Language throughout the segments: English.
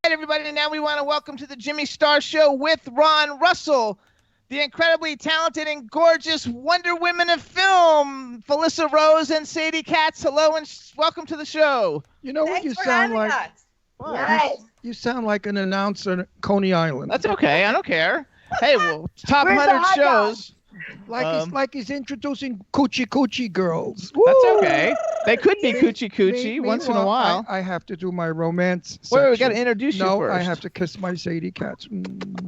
Everybody, now we want to welcome to the Jimmy Star Show with Ron Russell, the incredibly talented and gorgeous Wonder Women of film, Felissa Rose and Sadie Katz. Hello and welcome to the show. You know what you sound like? Yes. You sound like an announcer at Coney Island. That's okay. I don't care. Hey, well, top 100 shows. Like he's introducing coochie girls. That's okay. They could be coochie once in a while. I have to do my romance section. Wait, we got to introduce you first. No, I have to kiss my Sadie Katz.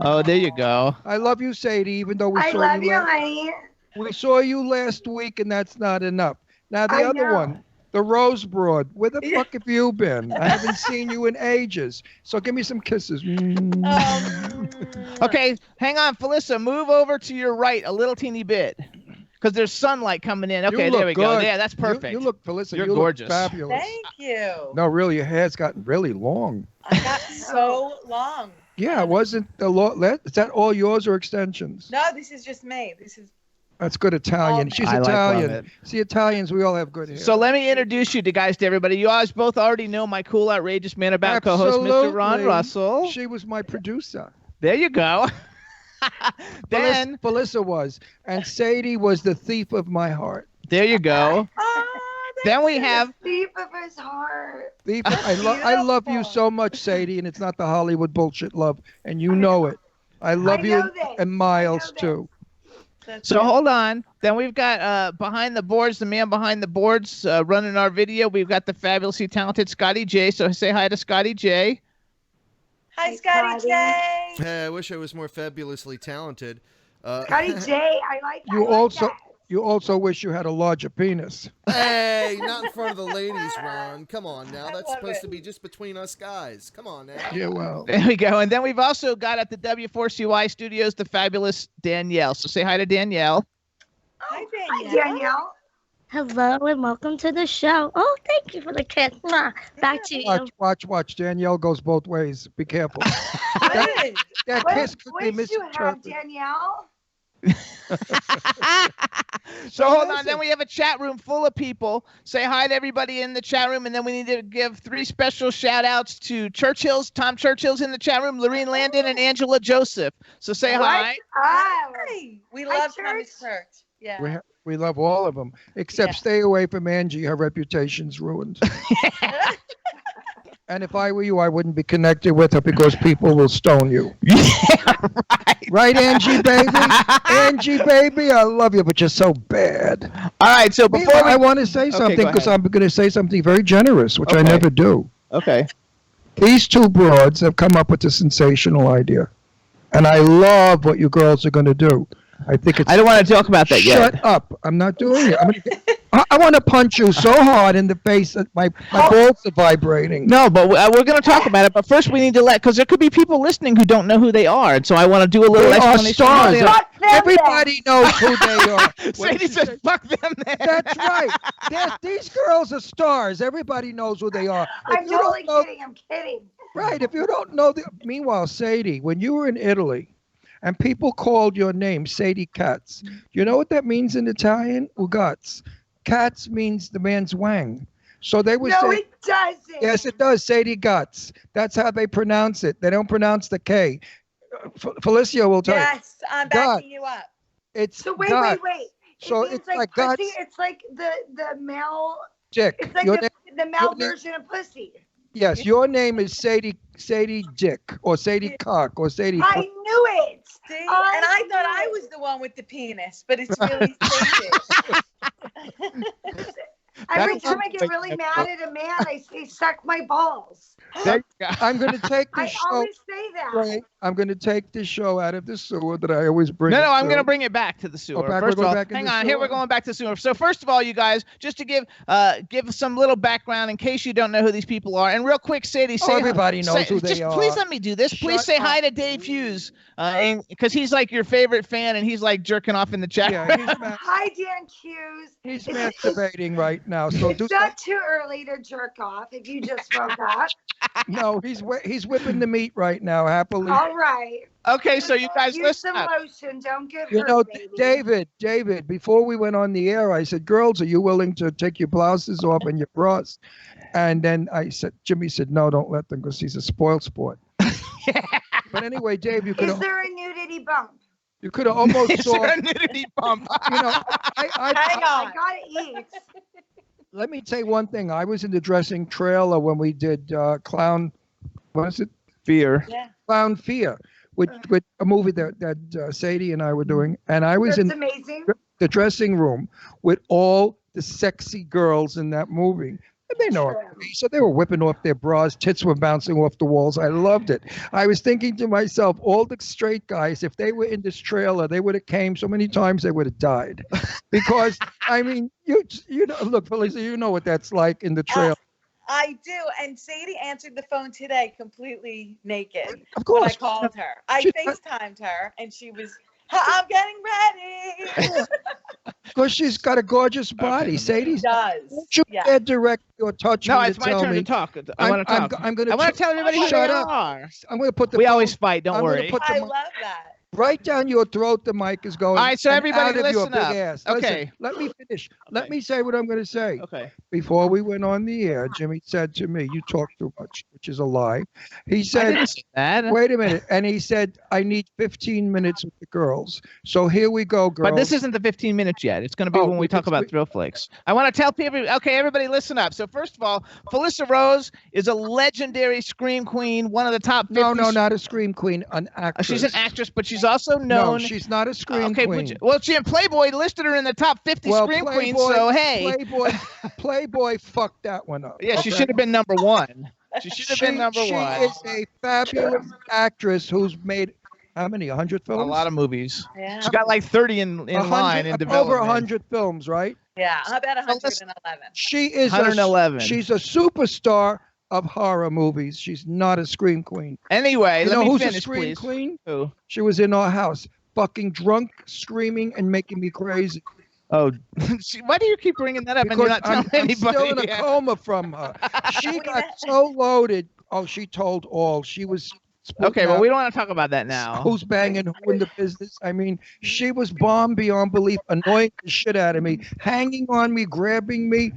Oh, there you go. I love you, Sadie, even though I love you, honey. We saw you last week, and that's not enough. Now, the other one, the Rose Broad. Where the fuck have you been? I haven't seen you in ages. So give me some kisses. Okay, hang on, Felissa. Move over to your right a little teeny bit. Because there's sunlight coming in. Okay, there we go. Yeah, that's perfect. You look, Felissa, you're you gorgeous. Look fabulous. Thank you. No, really, your hair's gotten really long. I got so long. Yeah, it wasn't the is that all yours or extensions? No, this is just me. That's good Italian. She's Italian. Love it. See, Italians, we all have good hair. So let me introduce you to everybody. You guys both already know my cool, outrageous man about co-host, Mr. Ron Russell. She was my producer. There you go. Then Felissa was, and Sadie was the thief of my heart. There you go. Then we have thief of his heart. I love you so much, Sadie, and it's not the Hollywood bullshit love, and you know it. I love you, and Miles too. So hold on. Then we've got behind the boards, the man behind the boards running our video. We've got the fabulously talented Scotty J. So say hi to Scotty J. Hi, Scotty J. Hey, I wish I was more fabulously talented. Scotty J, I like that. You also wish you had a larger penis. Hey, not in front of the ladies, Ron. Come on now. That's supposed to be just between us guys. Come on now. Yeah, well. There we go. And then we've also got at the W4CY studios the fabulous Danielle. So say hi to Danielle. Hi, Danielle. Hello and welcome to the show. Oh, thank you for the kiss. Back to you. Watch. Danielle goes both ways. Be careful. What kiss could be voice you have, Danielle? So hold on. Then we have a chat room full of people. Say hi to everybody in the chat room, and then we need to give 3 special shout outs to Tom Churchill's in the chat room, Lorene Landon, and Angela Joseph. So say hi. Hi. We love Thomas Church. Yeah. We love all of them, except stay away from Angie. Her reputation's ruined. And if I were you, I wouldn't be connected with her because people will stone you. Yeah, right. Right, Angie, baby? Angie, baby, I love you, but you're so bad. All right, so before I want to say something because I'm going to say something very generous, which I never do. Okay. These 2 broads have come up with a sensational idea. And I love what you girls are going to do. I think it's. I don't want to talk about that yet. Shut up. I'm not doing it. I want to punch you so hard in the face that my balls are vibrating. No, but we're going to talk about it. But first we need to because there could be people listening who don't know who they are. And so I want to do a little explanation. They are stars. Everybody knows who they are. Sadie says, fuck them then. That's right. These girls are stars. Everybody knows who they are. I'm totally kidding. I'm kidding. Right. If you don't know. Meanwhile, Sadie, when you were in Italy, and people called your name Sadie Katz. You know what that means in Italian? Ugats. Katz means the man's wang. So they would say. No, it doesn't. Yes, it does. Sadie Guts. That's how they pronounce it. They don't pronounce the K. Felicia will tell you. Yes, I'm backing you up. It's so wait. So it's like pussy. guts. It's like the male. Dick. It's like the male version of pussy. Yes, your name is Sadie Dick or Sadie Cock or Sadie. I knew it. See? And I thought I was the one with the penis, but it's really Sadie. Every time I get really mad at a man, I say, suck my balls. I'm going to take this show. I always say that. Right. I'm going to take this show out of the sewer that I always bring. No, I'm going to bring it back to the sewer. First of all, hang on. Here we're going back to the sewer. So first of all, you guys, just to give some little background in case you don't know who these people are. And real quick, Sadie, everybody knows who they are. Please let me do this. Please say hi to Dave Hughes, because he's like your favorite fan, and he's like jerking off in the chat. Yeah, hi, Dan Hughes. He's masturbating right now. So it's not too early to jerk off if you just woke up. No, he's whipping the meat right now, happily. All All right. Okay, so you guys Use listen some up. lotion. Don't get You hurt, know, baby. David, before we went on the air, I said, girls, are you willing to take your blouses off and your bras? And then Jimmy said, no, don't let them because he's a spoiled sport. But anyway, Dave, you could Is have there a nudity bump? almost Is saw, there a nudity bump? you know, Hang I on. gotta eat. let me say one thing. I was in the dressing trailer when we did Clown, what is it? Fear. Yeah. Clown Fear, with a movie that Sadie and I were doing. And I was That's in amazing. the dressing room with all the sexy girls in that movie. And they know it. So they were whipping off their bras, tits were bouncing off the walls. I loved it. I was thinking to myself, all the straight guys, if they were in this trailer, they would have came so many times they would have died. Because I mean, you know, look, Felissa, you know what that's like in the trailer. I do. And Sadie answered the phone today completely naked. Of When I course. called her. I She- FaceTimed her and she was, I'm getting ready. Because she's got a gorgeous body. Okay. Sadie, She does. don't you Yeah. dare direct or touch No, me it's to my tell turn me. to talk. I want to talk. I'm going I want to tell everybody who Shut they up. are. I'm going to put the We phone always fight. Don't I'm gonna worry. put I the love that. right down your throat. The mic is going. All right, so and everybody out of your listen big up. ass. Okay. Listen, let me finish. Let Okay. me say what I'm going to say. Okay. Before we went on the air, Jimmy said to me, "You talk too much," which is a lie. He I said, didn't say that. "Wait a minute," and he said, "I need 15 minutes with the girls." So here we go, girls. But this isn't the 15 minutes yet. It's going to be Oh, when we talk about ThrillFlix. I want to tell people. Okay, everybody, listen up. So first of all, Felissa Rose is a legendary scream queen, one of the top 50. No, not a scream queen, an actress. She's an actress, but she's also No, known. she's not a scream okay, queen. well, she in Playboy listed her in the top 50 scream queens. So hey, Playboy fucked that one up. yeah, she okay? should have been number one. She should have been number she one. is a fabulous actress who's made how many? 100 films? A lot of movies. Yeah. She got like 30 in line in development. Over 100 films, right? Yeah. How about 111? She is 111. She's a superstar of horror movies. She's not a scream queen. Anyway, You let know me who's finish, a scream please. queen? Who? She was in our house, fucking drunk, screaming, and making me crazy. Oh, why do you keep bringing that up and you're not telling I'm anybody? still in a coma from her. She got so loaded. Oh, she told all. She was. Okay, well, out we don't want to talk about that now. Who's banging who in the business? I mean, she was bomb beyond belief, annoying the shit out of me, hanging on me, grabbing me.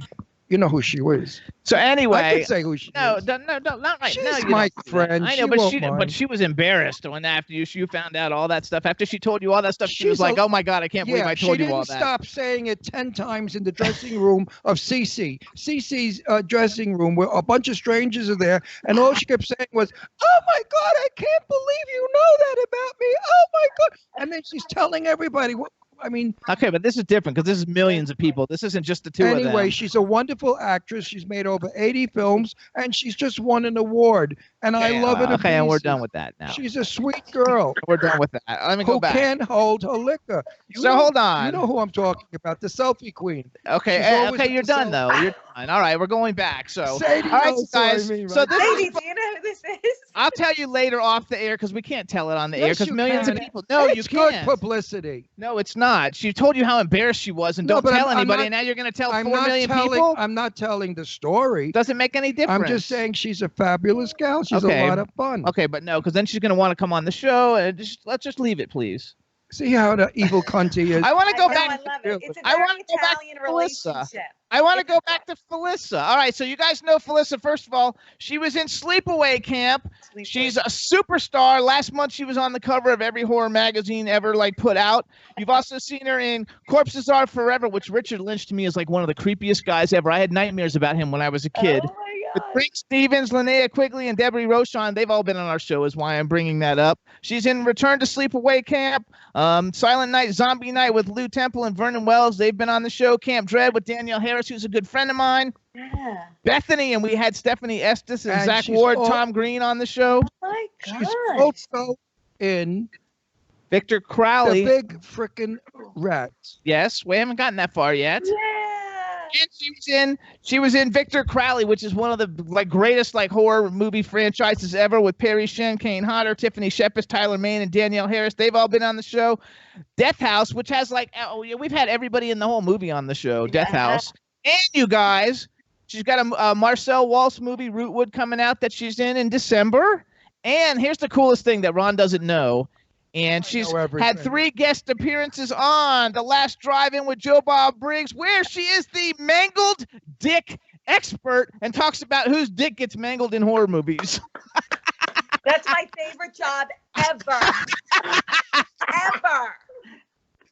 You know who she was. So I anyway, can say who she no, is. no, not right She's now. You my don't do that. friend. I She know, won't but mind. she was embarrassed when after you found out all that stuff. After she told you all that stuff, she was She's like, a- "Oh my God, I can't believe I told she you all didn't that." stop saying it 10 times in the dressing room of Cece. Cece's dressing room where a bunch of strangers are there, and all she kept saying was, "Oh my God, I can't believe you know that about me. Oh my God!" And then she's telling everybody. I mean, Okay, but this is different because this is millions of people. This isn't just the two of anyway, them. she's a wonderful actress. She's made over 80 films, and she's just won an award. And I love it. Okay, and we're done with that now. She's a sweet girl We're done with that. Let me go who back. can't hold her liquor. So hold on. You know who I'm talking about, the selfie queen. Okay, She's always okay, with you're the done selfie. though. You're done. All right, we're going back. So, Sadie all right, knows what I guys. mean, So right? this Sadie, is. do you know who this is? I'll tell you later off the air because we can't tell it on the air Yes, because you millions of can. people. No, It's you good can't. publicity. No, it's not. She told you how embarrassed she was, and No, don't but tell I'm anybody. not- And now you're going to tell I'm 4 not million telling. people. I'm not telling the story. Doesn't make any difference. I'm just saying she's a fabulous gal. She's Okay. a lot of fun. Okay, but no, because then she's going to want to come on the show. And let's just leave it, please. See how the evil cunty is. I want to go I back. love it. It's a I very wanna go back Italian to Felissa. relationship. I want to go back to Felissa. All right, so you guys know Felissa. First of all, she was in Sleepaway Camp. She's a superstar. Last month, she was on the cover of every horror magazine ever put out. You've also seen her in Corpses Are Forever, which Richard Lynch to me is like one of the creepiest guys ever. I had nightmares about him when I was a kid. Oh my With God. Frank Stevens, Linnea Quigley, and Debbie Rochon, they've all been on our show, is why I'm bringing that up. She's in Return to Sleepaway Camp, Silent Night, Zombie Night with Lou Temple and Vernon Wells. They've been on the show. Camp Dread with Danielle Harris, who's a good friend of mine. Yeah. Bethany, and we had Stephanie Estes and And Zach she's Ward, all- Tom Green on the show. Oh my She's God. also in Victor the Crowley. big frickin' Rats. Yes, we haven't gotten that far yet. Yeah. And she was in Victor Crowley, which is one of the greatest horror movie franchises ever, with Perry Shen, Kane Hodder, Tiffany Shepard, Tyler Main, and Danielle Harris. They've all been on the show. Death House, which has we've had everybody in the whole movie on the show. Death Yeah. House, and you guys, she's got a Marcel Waltz movie, Rootwood, coming out that she's in December. And here's the coolest thing that Ron doesn't know. And she's know had everything. 3 guest appearances on The Last Drive-In with Joe Bob Briggs, where she is the mangled dick expert and talks about whose dick gets mangled in horror movies. That's my favorite job ever. Ever.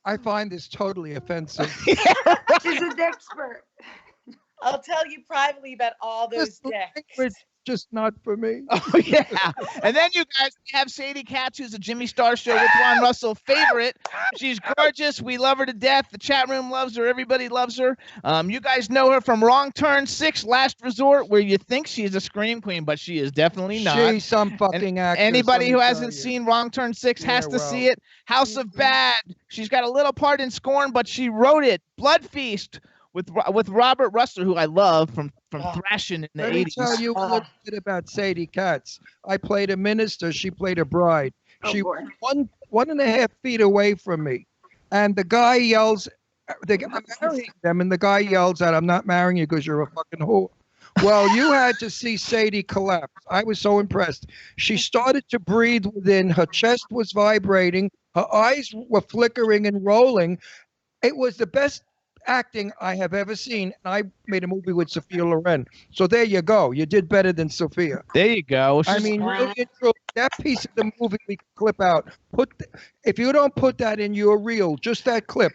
I find this totally offensive. She's a dick expert. I'll tell you privately about all those This dicks. language just not for me. Oh, yeah. And then you guys have Sadie Katz, who's a Jimmy Star Show with Ron Russell favorite. She's gorgeous. We love her to death. The chat room loves her. Everybody loves her. You guys know her from Wrong Turn 6, Last Resort, where you think she's a scream queen, but she is definitely not. She's some fucking actress. Anybody let who me hasn't tell you. seen Wrong Turn 6 has Yeah, to well. see it. House of Bad. She's got a little part in Scorn, but she wrote it. Blood Feast with Robert Russell, who I love from Thrashing in the Let me 80s. tell you a little bit about Sadie Katz. I played a minister. She played a bride. Oh, She boy. was 1.5 feet away from me. And the guy yells, I'm marrying them, and the guy yells out, I'm not marrying you because you're a fucking whore. Well, you had to see Sadie collapse. I was so impressed. She started to breathe within. Her chest was vibrating. Her eyes were flickering and rolling. It was the best acting I have ever seen. And I made a movie with Sophia Loren. So there you go. You did better than Sophia. There you go. I mean, really and truly, that piece of the movie we can clip out. If you don't put that in your reel, just that clip,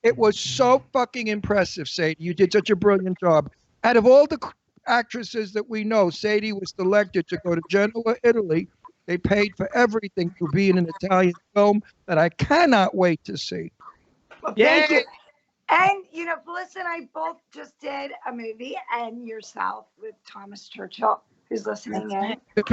it was so fucking impressive, Sadie. You did such a brilliant job. Out of all the actresses that we know, Sadie was selected to go to Genoa, Italy. They paid for everything to be in an Italian film that I cannot wait to see. Well, Yay. thank you. And, Felissa and I both just did a movie, and yourself, with Thomas Churchill, who's listening in. Yes.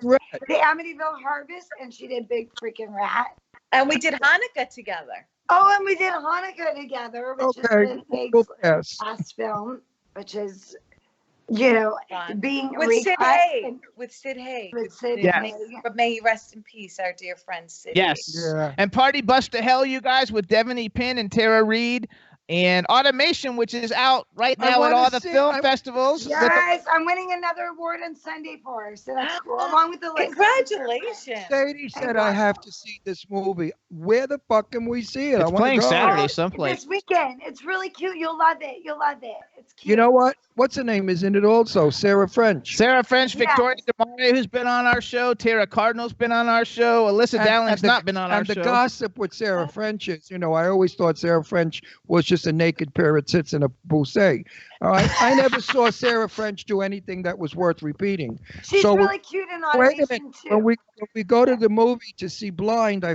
The Amityville Harvest, and she did Big Freaking Rat. And we did Hanukkah together. Oh, and we did Hanukkah together, which Okay. is Haig's Well, yes. last film, which is, Fun. being With Sid recut Haig. and- With Sid Haig. with Sid Yes. Haig. But may he rest in peace, our dear friend Sid. Yes. Yeah. And Party Bust to Hell, you guys, with Devin E. Pinn and Tara Reid. And Automation, which is out right I now at wanna all the see- film I- festivals. Yes, I'm winning another award on Sunday for her. So that's cool. Along with the list. Congratulations. Sadie said I have to see this movie. Where the fuck can we see it? I It's wanna playing go. Saturday Oh, someplace. This weekend. It's really cute. You'll love it. You'll love it. It's cute. You know what? What's her name is in it also? Sarah French. Sarah French, Yes. Victoria DeMare, who's been on our show. Tara Cardinal's been on our show. Alyssa And- Dowling's and the- not been on our And the show. gossip with Sarah French is, I always thought Sarah French was just a naked pair of tits and a bouquet. All right, I never saw Sarah French do anything that was worth repeating. She's so really cute in Wait a automation minute. too. When we go to the movie to see Blind, I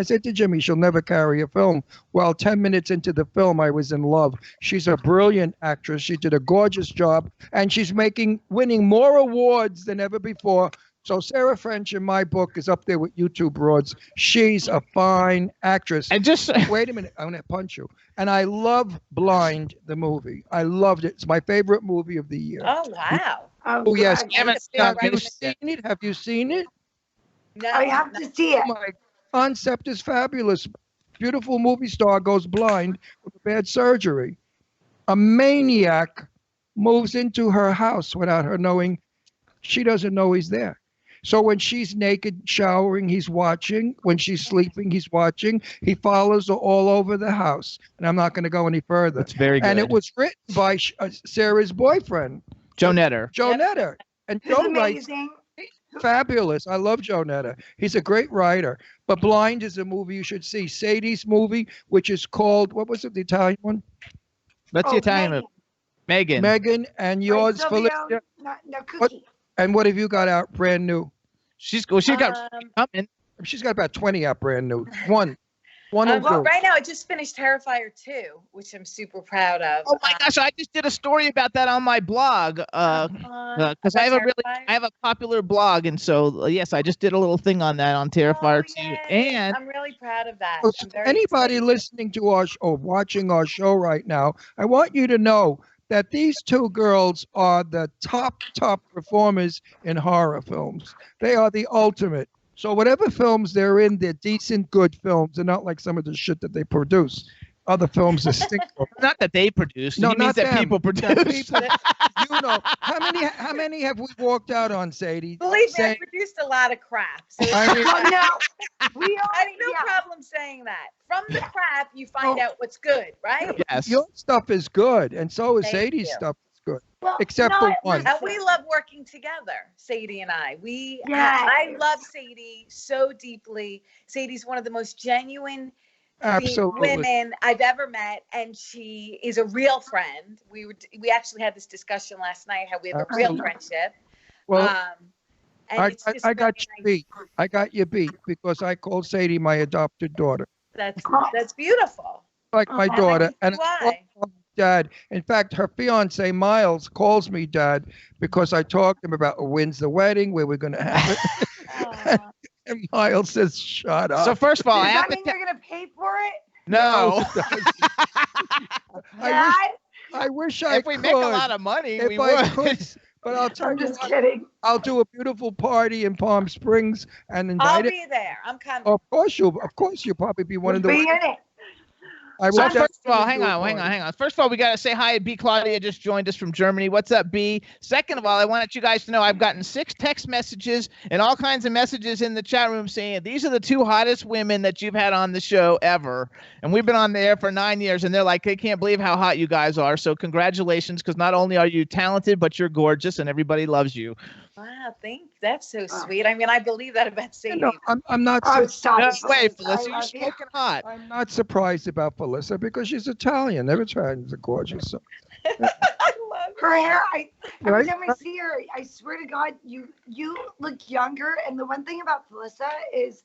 said to Jimmy, she'll never carry a film. Well, 10 minutes into the film, I was in love. She's a brilliant actress. She did a gorgeous job, and she's winning more awards than ever before. So Sarah French, in my book, is up there with you two broads. She's a fine actress. And just Wait a minute, I'm going to punch you. And I love Blind, the movie. I loved it. It's my favorite movie of the year. Oh, wow. Oh, yes. God. Haven't That's a Have big you recommendation. seen it? Have you seen it? No. I have to see it. Oh my concept is fabulous. Beautiful movie star goes blind with a bad surgery. A maniac moves into her house without her knowing. She doesn't know he's there. So when she's naked showering, he's watching. When she's sleeping, he's watching. He follows her all over the house. And I'm not going to go any further. it's very good. And it was written by Sarah's boyfriend, Joe Netter. Joe Yep. Netter. And It's Joe writes amazing. fabulous. I love Joe Netter. He's a great writer. But Blind is a movie you should see. Sadie's movie, which is called, what was it, the Italian one? That's the Italian movie. Megan. Megan, and yours, Silvio, Felissa. no What? cookie. And what have you got out brand new? She's got coming. She's got about 20 out brand new. One will Well, do. right now, I just finished Terrifier 2, which I'm super proud of. Oh my gosh, I just did a story about that on my blog. Because I have a popular blog, and so yes, I just did a little thing on that on Terrifier 2. And I'm really proud of that. So I'm very anybody excited. listening to our or watching our show right now, I want you to know that these two girls are the top performers in horror films. They are the ultimate. So whatever films they're in, they're decent, good films. They're not like some of the shit that they produce. other films are stink books. Not that they produce. No, he means not that them. people That produce. people, you know, how many have we walked out on, Sadie? Believe me, I saying- produced a lot of crap. So I mean, Well, no, we all, I have no yeah. problem saying that. From the crap, you find out what's good, right? Yes. your stuff is good, and so is Thank Sadie's you. stuff is good, Well, except no, for one. And we love working together, Sadie and I. Yes. I love Sadie so deeply. Sadie's one of the most genuine Absolutely. women I've ever met, and she is a real friend. We actually had this discussion last night how we have a real Absolutely. friendship. Well, And I it's just got really you nice. beat. I got you beat because I called Sadie my adopted daughter, That's beautiful. like my Oh, daughter, and and I I do. call her Dad. In fact, her fiance Miles calls me Dad because I talked to him about when's the wedding, where we're going to have it, Aw. and Miles says, "Shut up." So first of all, I Does have that to mean you're gonna pay for it? no. I Dad? wish I If we could. make a lot of money, if we I would. could, but I'll tell I'm you just what, kidding. I'll do a beautiful party in Palm Springs and I'll invite it. be there. I'm coming. Of course you'll probably be one of the. Be in it. I So will first of all, definitely hang do a on. party. First of all, we got to say hi. B. Claudia just joined us from Germany. What's up, B? Second of all, I wanted you guys to know I've gotten 6 text messages and all kinds of messages in the chat room saying these are the 2 hottest women that you've had on the show ever. And we've been on the air for 9 years, and they're like, they can't believe how hot you guys are. So congratulations, because not only are you talented, but you're gorgeous, and everybody loves you. Wow, that's so sweet. I mean, I believe that about Sadie. No, I'm not. Oh, stop No it. way, I Felissa, you're love you. smoking hot. I'm not surprised about Felissa because she's Italian. Every Italians are gorgeous. So, I love Her hair, every Right? time I see her, I swear to God, you look younger. And the one thing about Felissa is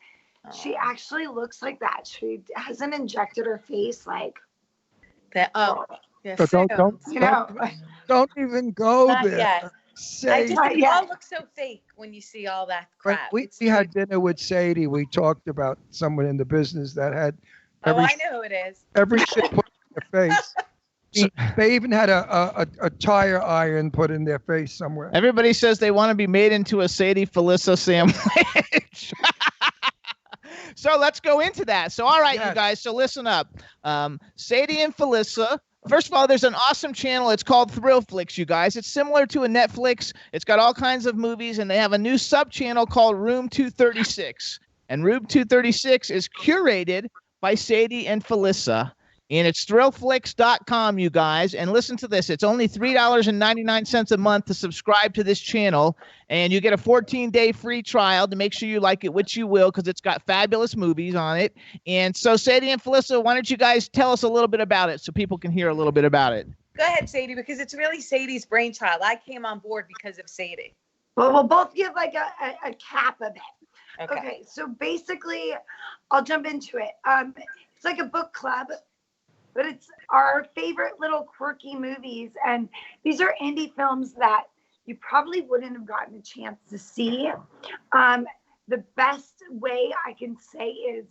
she actually looks like that. She hasn't injected her face like, that. Oh, yes. but don't you know. don't even go Not there. yet. Say Not It yet. all looks so fake when you see all that when crap. we It's had dinner with Sadie. We talked about someone in the business that had oh, every I know who it is. every shit put in their face. They even had a tire iron put in their face somewhere. Everybody says they want to be made into a Sadie Felissa sandwich. So let's go into that. So, all right, Yes. you guys. So listen up. Sadie and Felissa. First of all, there's an awesome channel. It's called ThrillFlix, you guys. It's similar to a Netflix. It's got all kinds of movies, and they have a new sub-channel called Room 236. And Room 236 is curated by Sadie and Felissa. And it's ThrillFlix.com, you guys. And listen to this. It's only $3.99 a month to subscribe to this channel. And you get a 14-day free trial to make sure you like it, which you will, because it's got fabulous movies on it. And so, Sadie and Felissa, why don't you guys tell us a little bit about it so people can hear a little bit about it? Go ahead, Sadie, because it's really Sadie's brainchild. I came on board because of Sadie. Well, we'll both give like a cap of it. Okay. Okay, so basically, I'll jump into it. It's like a book club, but it's our favorite little quirky movies. And these are indie films that you probably wouldn't have gotten a chance to see. The best way I can say is,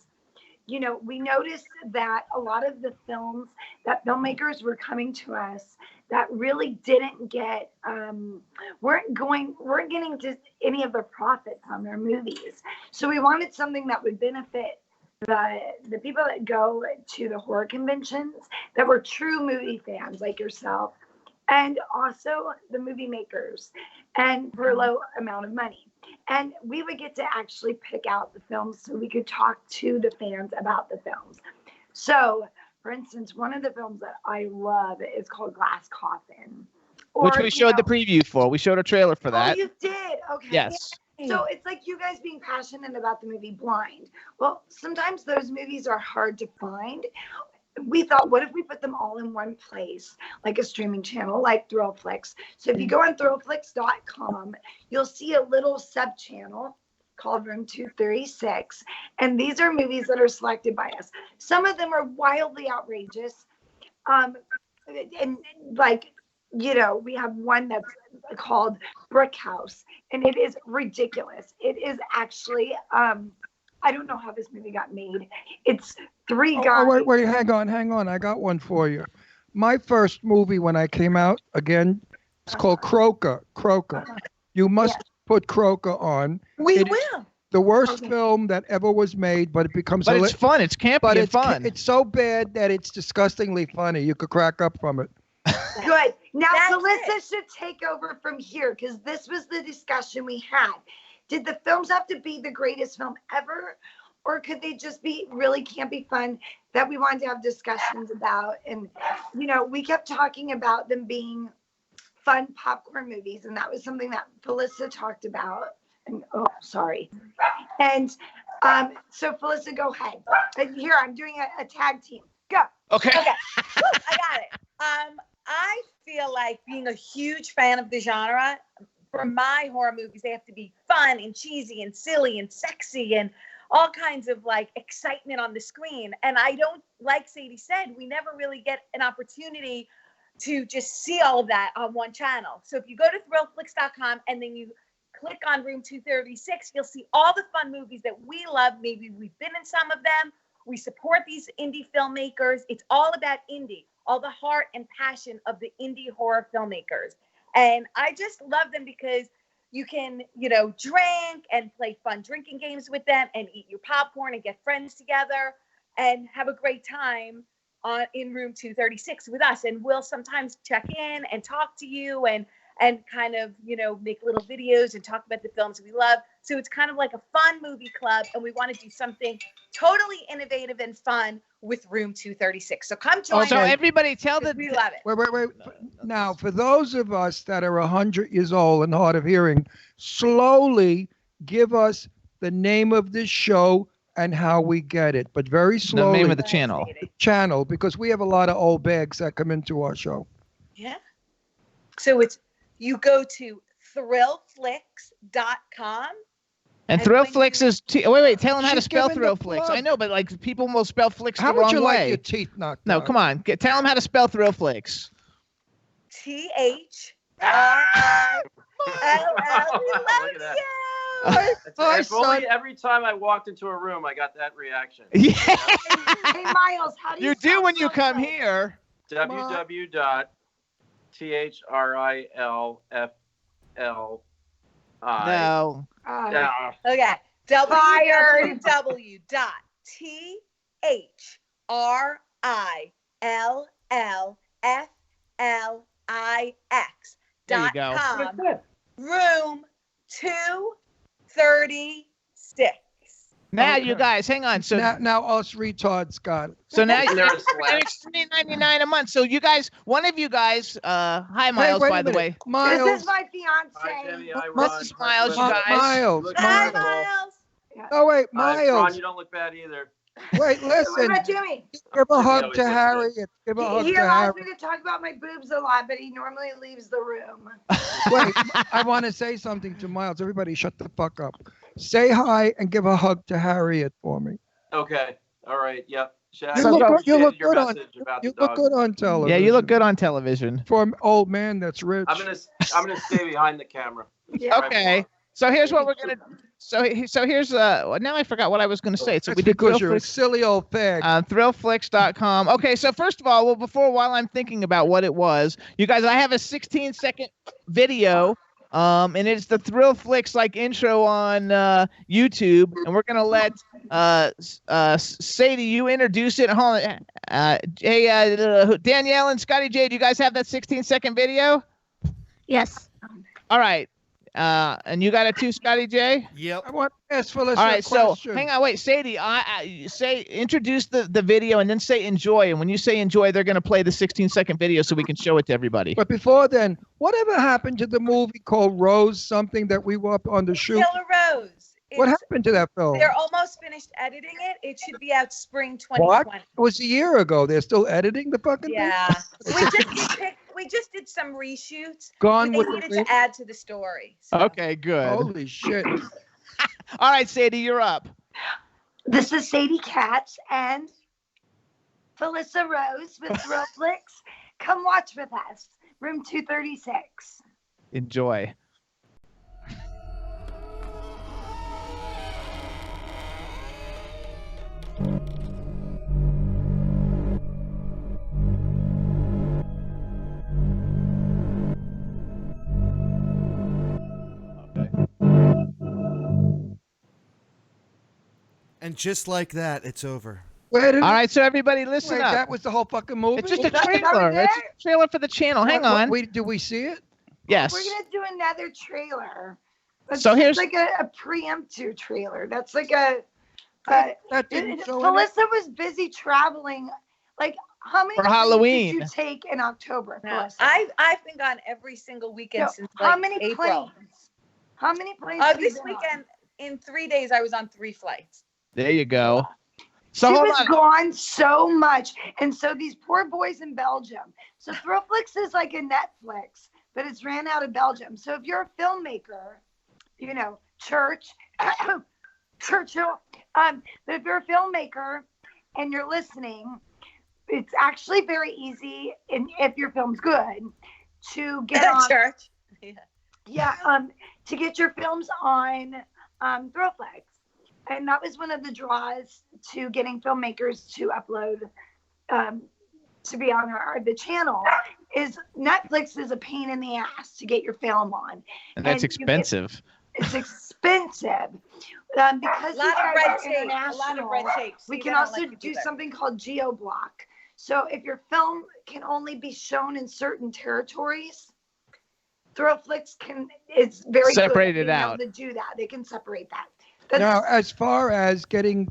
you know, we noticed that a lot of the films that filmmakers were coming to us that really didn't get, weren't getting to any of the profits on their movies. So we wanted something that would benefit the people that go to the horror conventions that were true movie fans like yourself, and also the movie makers, and for a low amount of money. And we would get to actually pick out the films so we could talk to the fans about the films. So, for instance, one of the films that I love is called Glass Coffin. Which we showed the preview for. We showed a trailer for that. Oh, you did? Okay. Yes. So it's like you guys being passionate about the movie Blind. Well, sometimes those movies are hard to find. We thought, what if we put them all in one place, like a streaming channel, like ThrillFlix? So if you go on ThrillFlix.com, you'll see a little sub-channel called Room 236. And these are movies that are selected by us. Some of them are wildly outrageous. And like, you know, we have one that's called Brick House, and it is ridiculous. It is actually, I don't know how this movie got made. It's 3 guys. Oh, wait, hang on. I got one for you. My first movie when I came out, again, it's called Croker. You must put Croker on. We It is- will. the worst film that ever was made, but it becomes. But it's fun. It's campy but and it's fun. it's so bad that it's disgustingly funny. You could crack up from it. Good. Now, That's Felissa should take over from here because this was the discussion we had. Did the films have to be the greatest film ever? Or could they just be really campy fun that we wanted to have discussions about? And, you know, we kept talking about them being fun popcorn movies. And that was something that Felissa talked about. And, oh, sorry. And so, Felissa, go ahead. And here, I'm doing a tag team. Go. Okay. Okay. Woo, I got it. I feel like being a huge fan of the genre, for my horror movies, they have to be fun and cheesy and silly and sexy and all kinds of like excitement on the screen. And I don't, like Sadie said, we never really get an opportunity to just see all of that on one channel. So if you go to ThrillFlix.com and then you click on Room 236, you'll see all the fun movies that we love. Maybe we've been in some of them. We support these indie filmmakers. It's all about indie, all the heart and passion of the indie horror filmmakers. And I just love them because you can, you know, drink and play fun drinking games with them and eat your popcorn and get friends together and have a great time in Room 236 with us. And we'll sometimes check in and talk to you and kind of, you know, make little videos and talk about the films we love. So it's kind of like a fun movie club, and we want to do something totally innovative and fun with Room 236. So come join So us. everybody tell the We love it. Wait. Now, for those of us that are 100 years old and hard of hearing, slowly give us the name of this show and how we get it, but very the slowly. name of the channel. Channel, because we have a lot of old bags that come into our show. Yeah. So you go to ThrillFlix.com. And And ThrillFlix is wait, tell them how to She's spell giving the ThrillFlix. plug. I know, but like people will spell Flix How the would wrong you way. like your teeth knocked No, out? come on. Tell them how to spell ThrillFlix. THRILL. We Look love at that. you. Hi, If only son. every time I walked into a room, I got that reaction. Yeah, Hey, Miles, how do you you do spell when you come Felissa? here. www.THRILFLI. No. Yeah. Okay. Fired. There you go. www.THRILFLIX.com. Room 236. Now Okay. you guys, hang on. So now us retards got it. so now They're it's slack. $3.99 a month. So you guys, one of you guys, hi Miles, wait a by the minute. way. Miles. This is my fiance. Hi, Jimmy. Hi, Miles, Ron. Miles, you Hi, guys. Miles. Look Hi, beautiful. Miles. Oh, wait, Hi, Ron, Miles. you don't look bad either. Wait, What listen. about Jimmy? Give a Jimmy hug always to looks Harriet. Give a hug He to allows Harriet. me to talk about my boobs a lot, but he normally leaves the room. Wait, I want to say something to Miles. Everybody shut the fuck up. Say hi and give a hug to Harriet for me. Okay. All right. Yep. Shaq, You So look, go- good- you look your good on message about you the look dog. good on television. Yeah, you look good on television. For an old man that's rich. I'm gonna stay behind the camera. Yeah. Okay. So here's what we're gonna. So here's now I forgot what I was gonna say. So That's we did because you're a ThrillFlix, silly old fag. ThrillFlix.com. Okay, so first of all, while I'm thinking about what it was, you guys, I have a 16-second video, and it's the ThrillFlix like intro on YouTube, and we're gonna let Sadie, you introduce it. Hold on, Danielle and Scotty J, do you guys have that 16-second video? Yes. All right, and you got it too, Scotty J. Yep. I want to ask Felissa All right, a so question. hang on, wait, Sadie, introduce the video and then say enjoy. And when you say enjoy, they're going to play the 16-second video so we can show it to everybody. But before then, whatever happened to the movie called Rose, something that we were up on the shoot? Killer Rose. What It's- happened to that film? They're almost finished editing it. It should be out spring What? 2020. It was a year ago. They're still editing the fucking Yeah. We just did some reshoots. Gone They with needed the to add to the story. So. Okay, good. Holy shit. All right, Sadie, you're up. This is Sadie Katz and Felissa Rose with ThrillFlix. Come watch with us. Room 236. Enjoy. And just like that, it's over. Where did All right, so everybody listen wait, up. that was the whole fucking movie? It's just a That was trailer. it? It's a trailer for the channel. Hang on. Do we see it? Yes. We're gonna do another trailer. It's So here's- like a preemptive trailer. That's like a. That didn't show any- Melissa was busy traveling. Like, how many For planes Halloween. did you take in October? No, Melissa? I've been gone every single weekend No, since how like many April. planes? How many planes? have you This been on? weekend, in 3 days, I was on 3 flights. There you go. So She hold was on. gone so much. And so these poor boys in Belgium. So ThrillFlix is like a Netflix, but it's ran out of Belgium. So if you're a filmmaker, you know, Churchill, but if you're a filmmaker and you're listening, it's actually very easy, and if your film's good, to get on Church. to get your films on ThrillFlix. And that was one of the draws to getting filmmakers to upload to be on the channel. Is Netflix is a pain in the ass to get your film on. And that's and you get- expensive. It's expensive because A lot of red tape. A lot of international. red tape. We See, can they don't also let you do that. something called geo-block. So if your film can only be shown in certain territories, ThrillFlix is very Separate good it at being out. able to do that. They can separate that. Now, as far as getting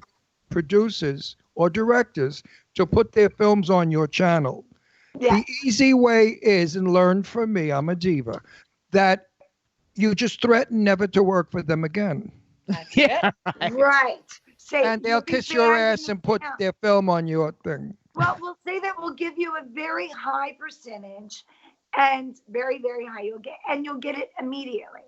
producers or directors to put their films on your channel, Yeah. the easy way is, and learn from me, I'm a diva, that you just threaten never to work for them again. That's Yeah. it. Right. Say, And they'll you'll be kiss your banned ass in and put the- their film on your thing. Well, we'll say that we'll give you a very high percentage, and very, very high. You'll get it immediately.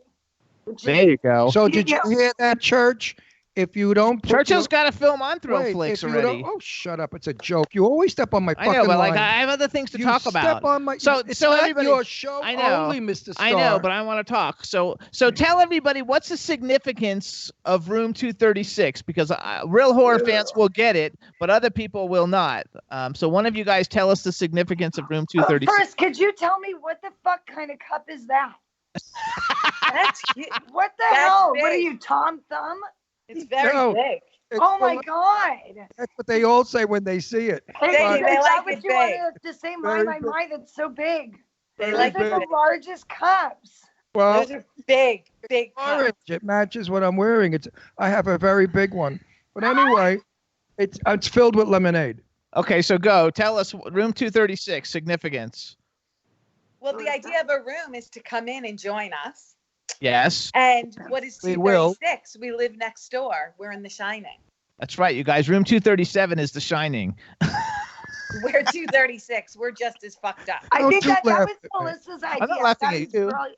which is- There you go. So You did you know- hear that, Church? If you don't put Churchill's your- got a film on Wait, ThrillFlix if you already. don't- Oh, shut up. It's a joke. You always step on my I fucking know, but like line. I have other things to You talk step about. on my, So- it's so not everybody- your show I know. only, Mr. Star. I know, but I want to talk. So tell everybody what's the significance of Room 236, because real horror fans will get it, but other people will not. So one of you guys tell us the significance of Room 236. First, could you tell me what the fuck kind of cup is that? That's cute. What the That's hell? What are big. you, Tom Thumb? It's very No. big. It's Oh my the- God. That's what they all say when they see it. Hey, They is like that what it you big. wanted to say? Very My, that's so big. They Very like Those it are big. the largest cups. Well, Those are big, big cups. orange. It matches what I'm wearing. I have a very big one. But anyway, it's filled with lemonade. Okay, so go. Tell us Room 236 significance. Well, the idea of a room is to come in and join us. Yes, And what is We will. 236? We live next door. We're in The Shining. that's right, you guys. Room 237 is The Shining. We're 236. We're just as fucked up. I Don't think you that laugh was at me. Melissa's idea. not laughing That at is you. brilliant.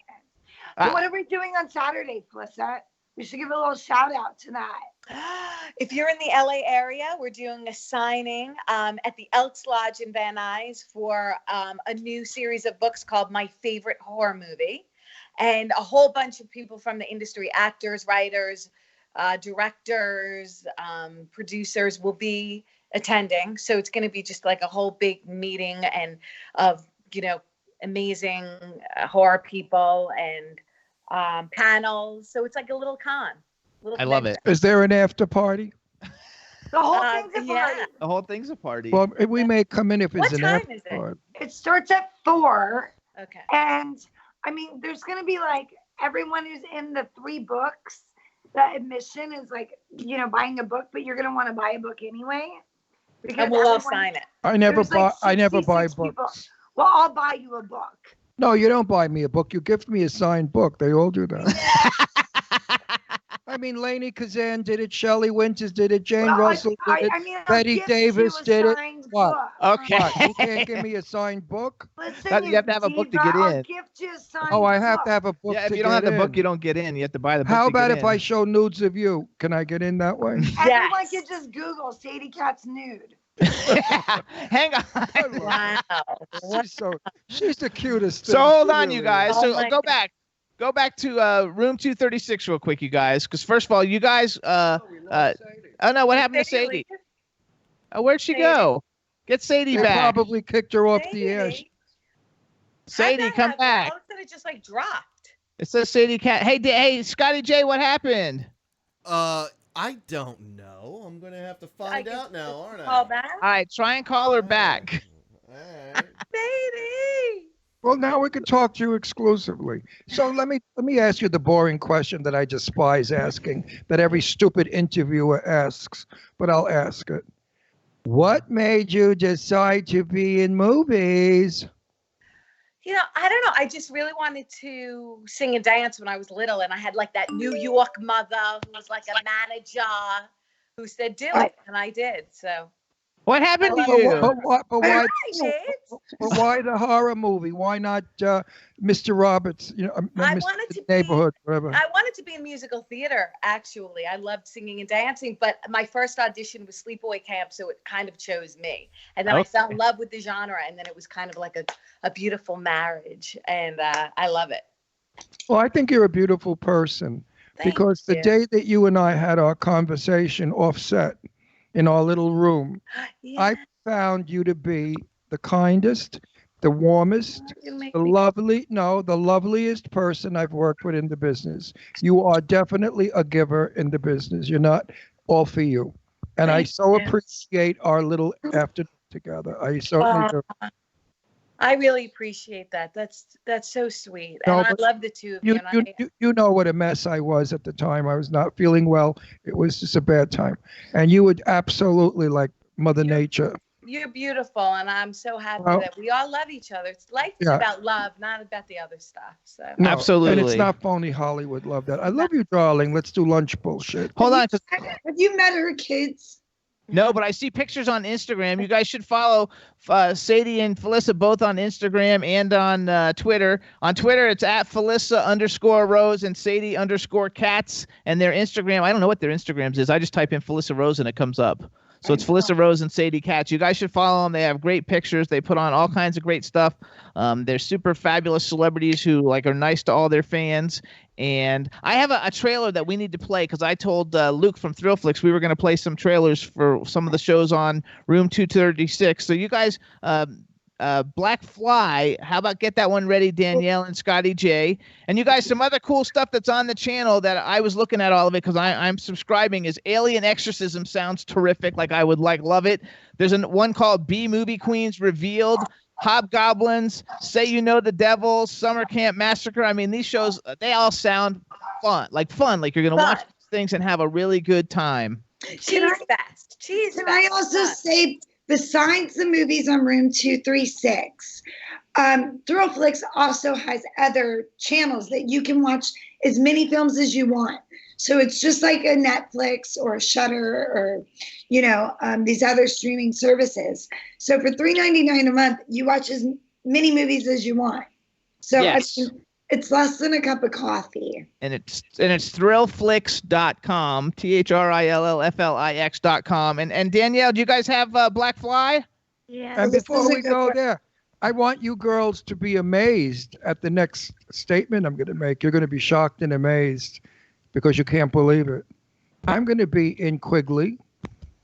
Ah. So what are we doing on Saturday, Felissa? We should give a little shout out to that. If you're in the LA area, we're doing a signing at the Elks Lodge in Van Nuys for a new series of books called My Favorite Horror Movie. And a whole bunch of people from the industry, actors, writers, directors, producers will be attending. So it's going to be just like a whole big meeting and of, amazing horror people and panels. So it's like a little con. I love it. Is there an after party? The whole thing's a yeah. party. The whole thing's a party. Well, we may come in if What it's an time after is it? party. It starts at 4. Okay. And I mean, there's going to be like everyone who's in the 3 books. The admission is like, buying a book, but you're going to want to buy a book anyway. Because And we'll all everyone- sign it. I never There's like buy. I never buy 66 people. books. Well, I'll buy you a book. No, you don't buy me a book. You gift me a signed book. They all do that. I mean, Lainey Kazan did it. Shelley Winters did it. Jane Well, Russell did it. I mean, I'll Betty gift Davis you a did it. signed What? book. Okay. What? You can't give me a signed book? Listen, You have to have a book to diva, get I'll in. gift you a signed Oh, I have book. to have a book yeah, if to you don't have get the book, in. you don't get in. You have to buy the book. How to about get if in. I show nudes of you? Can I get in that way? Everyone Yes. can just Google Sadie Katz nude. Hang on. Wow. She's the cutest. So thing. hold She on, really you is. guys. Oh So my go back. Go back to Room 236 real quick, you guys. Because first of all, you guys. oh no, what happened to Sadie? Oh, where'd she Sadie. go? Get Sadie They back. probably kicked her off the air. Sadie, come back. All of a sudden, it just like dropped. It says Sadie Cat. Hey, hey, Scotty J, what happened? I don't know. I'm gonna have to find out now, aren't I? Call back. All right, try and call her back. All right. Sadie. Well, now we can talk to you exclusively. So let me ask you the boring question that I despise asking, that every stupid interviewer asks, but I'll ask it. What made you decide to be in movies? You know, I don't know. I just really wanted to sing and dance when I was little, and I had like that New York mother who was like a manager who said, "Do it," and I did. So. What happened to But you? why? Shades. But why the horror movie? Why not Mr. Roberts? You know, I Mr. wanted to Neighborhood, whatever. I wanted to be in musical theater, actually. I loved singing and dancing, but my first audition was Sleepaway Camp, so it kind of chose me. And then I fell in love with the genre, and then it was kind of like a beautiful marriage, and I love it. Well, I think you're a beautiful person because the day that you and I had our conversation offset in our little room, I found you to be the kindest, the warmest, the loveliest person I've worked with in the business. You are definitely a giver in the business. You're not all for you. And I so appreciate our little afternoon together. I certainly do. I really appreciate that. That's so sweet. No, and I but love the two of you. You know what a mess I was at the time. I was not feeling well. It was just a bad time. And you would absolutely like Mother Nature. You're beautiful, and I'm so happy that we all love each other. Life is about love, not about the other stuff. So No, absolutely. And it's not phony Hollywood love that. I love you, darling. Let's do lunch bullshit. Hold on. Have you met her kids? No, but I see pictures on Instagram. You guys should follow Sadie and Felissa both on Instagram and on Twitter. On Twitter, it's at Felissa_Rose and Sadie_Katz. And their Instagram, I don't know what their Instagrams is. I just type in Felissa Rose and it comes up. So it's Felissa Rose and Sadie Katz. You guys should follow them. They have great pictures. They put on all kinds of great stuff. They're super fabulous celebrities who are nice to all their fans. And I have a trailer that we need to play because I told Luke from ThrillFlix we were going to play some trailers for some of the shows on Room 236. So you guys, Black Fly, how about get that one ready, Danielle and Scotty J. And you guys, some other cool stuff that's on the channel that I was looking at all of it because I'm subscribing is Alien Exorcism. Sounds terrific. I would love it. There's one called B Movie Queens Revealed. Hobgoblins, Say You Know the Devil, Summer Camp Massacre. I mean, these shows, they all sound fun. Like you're going to watch these things and have a really good time. Cheese fest. Can I also say, besides the movies on Room 236, ThrillFlix also has other channels that you can watch as many films as you want. So it's just like a Netflix or a Shudder or, these other streaming services. So for $3.99 a month, you watch as many movies as you want. So yes. It's less than a cup of coffee. And it's ThrillFlix.com, ThrillFlix.com. And Danielle, do you guys have Black Fly? Yeah. And before we go there, I want you girls to be amazed at the next statement I'm going to make. You're going to be shocked and amazed because you can't believe it. I'm going to be in Quigley,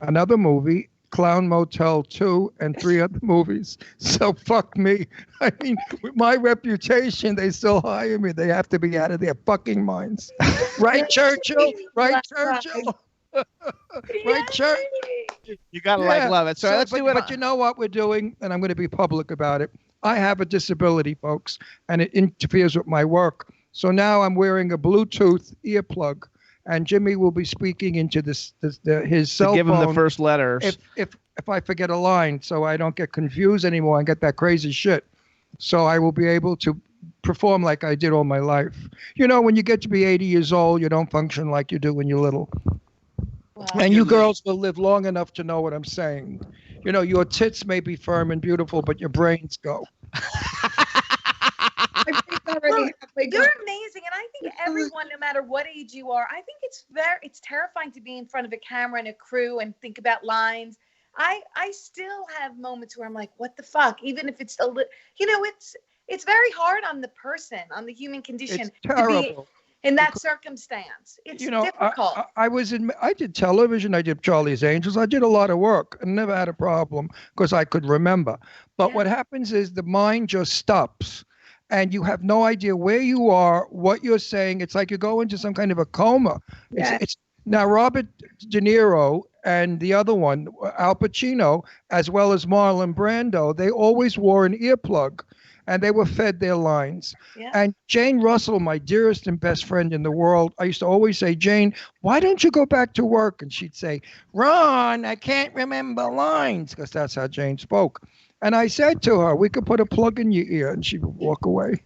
another movie, Clown Motel 2, and 3 other movies. So fuck me. I mean, with my reputation, they still hire me. They have to be out of their fucking minds. Right, Churchill? Right, Churchill? Right, Churchill? You got to love it. So let's do it. But you know what we're doing, and I'm going to be public about it. I have a disability, folks, and it interferes with my work. So now I'm wearing a Bluetooth earplug. And Jimmy will be speaking into his cell phone. Give him the first letters. If I forget a line, so I don't get confused anymore and get that crazy shit. So I will be able to perform like I did all my life. When you get to be 80 years old, you don't function like you do when you're little. Wow. And you girls will live long enough to know what I'm saying. Your tits may be firm and beautiful, but your brains go. You're amazing, and I think everyone, no matter what age you are, I think it's terrifying to be in front of a camera and a crew and think about lines. I still have moments where I'm like, what the fuck? Even if it's it's very hard on the person, on the human condition, it's terrible. To be in that circumstance. It's difficult. I did television. I did Charlie's Angels. I did a lot of work and never had a problem because I could remember. But what happens is the mind just stops. And you have no idea where you are, what you're saying. It's like you go into some kind of a coma. It's Now, Robert De Niro and the other one, Al Pacino, as well as Marlon Brando, they always wore an earplug and they were fed their lines. Yeah. And Jane Russell, my dearest and best friend in the world, I used to always say, Jane, why don't you go back to work? And she'd say, Ron, I can't remember lines, because that's how Jane spoke. And I said to her, we could put a plug in your ear, and she would walk away.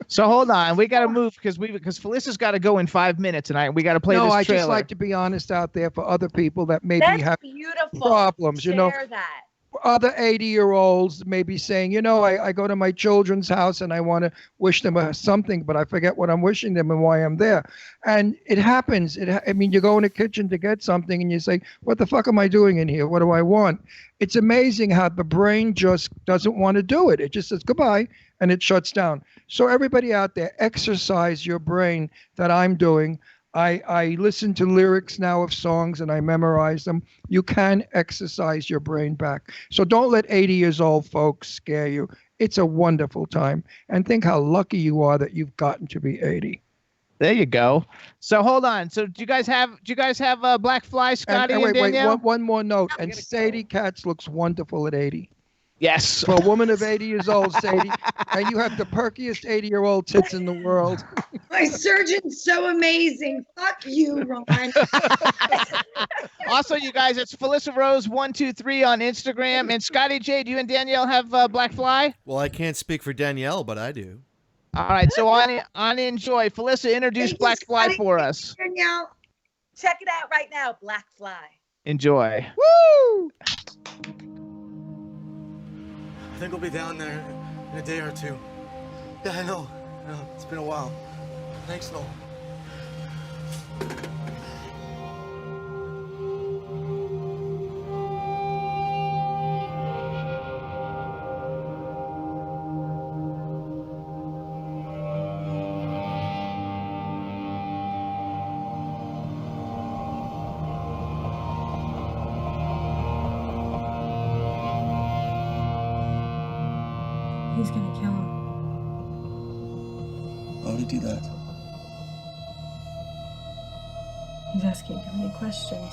So hold on, we got to move because Felissa's got to go in 5 minutes, and we got to play this trailer. No, I just like to be honest out there for other people that maybe That's have beautiful. problems. Share that. Other 80-year-olds may be saying, I go to my children's house and I want to wish them something, but I forget what I'm wishing them and why I'm there. And it happens. You go in the kitchen to get something and you say, what the fuck am I doing in here? What do I want? It's amazing how the brain just doesn't want to do it. It just says goodbye and it shuts down. So everybody out there, exercise your brain that I'm doing. I listen to lyrics now of songs and I memorize them. You can exercise your brain back. So don't let 80 years old folks scare you. It's a wonderful time. And think how lucky you are that you've gotten to be 80. There you go. So hold on. So do you guys have Black Fly, Scotty, and Danielle? Wait, one more note. And Sadie Katz looks wonderful at 80. Yes. For a woman of 80 years old, Sadie, and you have the perkiest 80-year-old tits in the world. My surgeon's so amazing. Fuck you, Ron. Also, you guys, it's Felissa Rose 123 on Instagram. And Scotty J, do you and Danielle have Black Fly? Well, I can't speak for Danielle, but I do. All right. So on enjoy. Felissa, introduce Black Fly for us. Danielle. Check it out right now, Black Fly. Enjoy. Woo! I think I'll be down there in a day or two. Yeah, I know. It's been a while. Thanks, Noel. He's gonna kill him. Why would he do that? He's asking too many questions.